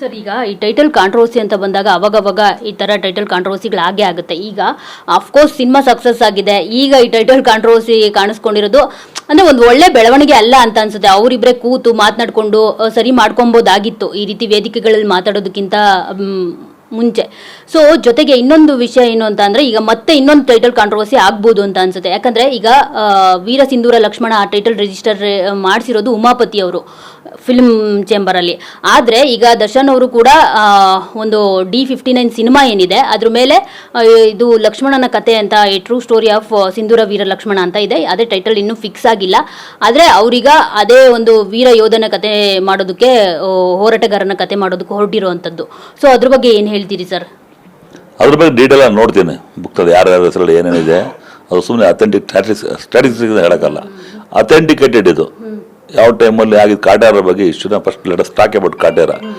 Sir, ಈಗ ಈ title controversy ಅಂತ ಬಂದಾಗ ಅವಾಗ ಈ ತರ ಟೈಟಲ್ ಕಾಂಟ್ರವರ್ಸಿಗಳು ಆಗೇ ಆಗುತ್ತೆ. ಈಗ ಅಫ್ಕೋರ್ಸ್ ಸಿನಿಮಾ ಸಕ್ಸಸ್ ಆಗಿದೆ, ಈಗ ಈ ಟೈಟಲ್ ಕಾಂಟ್ರವರ್ಸಿ ಕಾಣಿಸ್ಕೊಂಡಿರೋದು ಅಂದ್ರೆ ಒಂದು ಒಳ್ಳೆ ಬೆಳವಣಿಗೆ ಅಲ್ಲ ಅಂತ ಅನ್ಸುತ್ತೆ. ಅವರಿಬ್ಬರೇ ಕೂತು ಮಾತನಾಡ್ಕೊಂಡು ಸರಿ ಮಾಡ್ಕೊಬೋದಾಗಿತ್ತು ಈ ರೀತಿ ವೇದಿಕೆಗಳಲ್ಲಿ ಮಾತಾಡೋದಕ್ಕಿಂತ ಮುಂಚೆ. ಸೊ ಜೊತೆಗೆ ಇನ್ನೊಂದು ವಿಷಯ ಏನು ಅಂತ ಅಂದ್ರೆ, ಈಗ ಮತ್ತೆ ಇನ್ನೊಂದು ಟೈಟಲ್ ಕಾಂಟ್ರವರ್ಸಿ ಆಗ್ಬೋದು ಅಂತ ಅನ್ಸುತ್ತೆ. ಯಾಕಂದ್ರೆ ಈಗ ವೀರ ಸಿಂಧೂರ ಲಕ್ಷ್ಮಣ ಆ ಟೈಟಲ್ ರಿಜಿಸ್ಟರ್ ಮಾಡಿಸಿರೋದು ಉಮಾಪತಿ ಅವರು ಫಿಲ್ಮ್ ಚೇಂಬರ್ ಅಲ್ಲಿ. ಆದ್ರೆ ಈಗ ದರ್ಶನ್ ಅವರು ಕೂಡ ಒಂದು D59 ಸಿನಿಮಾ ಏನಿದೆ ಅದ್ರ ಮೇಲೆ ಇದು ಲಕ್ಷ್ಮಣನ ಕತೆ ಅಂತ, ಈ ಟ್ರೂ ಸ್ಟೋರಿ ಆಫ್ ಸಿಂಧೂರ ವೀರ ಲಕ್ಷ್ಮಣ ಅಂತ ಇದೆ. ಅದೇ ಟೈಟಲ್ ಇನ್ನೂ ಫಿಕ್ಸ್ ಆಗಿಲ್ಲ. ಆದ್ರೆ ಅವ್ರೀಗ ಅದೇ ಒಂದು ವೀರ ಯೋಧನ ಕತೆ ಮಾಡೋದಕ್ಕೆ, ಹೋರಾಟಗಾರನ ಕತೆ ಮಾಡೋದಕ್ಕೆ ಹೊರಟಿರುವಂತದ್ದು. ಸೊ ಅದ್ರ ಬಗ್ಗೆ ಏನ್ ಹೇಳ್ತೀರಿ ಸರ್? ಅದ್ರ ಬಗ್ಗೆ ಡೀಟೇಲ್ ಆಗಿ ನೋಡ್ತೀನಿ, ಬುಕ್ತದೆ ಯಾರ್ಯಾರ ಹೆಸರಲ್ಲಿ ಏನೇನಿದೆ. ಅದು ಸುಮ್ಮನೆ ಅಥೆಂಟಿಕ್ ಸ್ಟ್ಯಾಟಿಸ್ಟಿಕ್ಸ್ ಹೇಳೋಕ್ಕಲ್ಲ, ಅಥೆಂಟಿಕೇಟೆಡ್ ಇದು. ಯಾವ ಟೈಮಲ್ಲಿ ಆಗಿದ್ದು ಕಾಟೇರ ಬಗ್ಗೆ ಇಷ್ಟು first let us talk about Kaatera.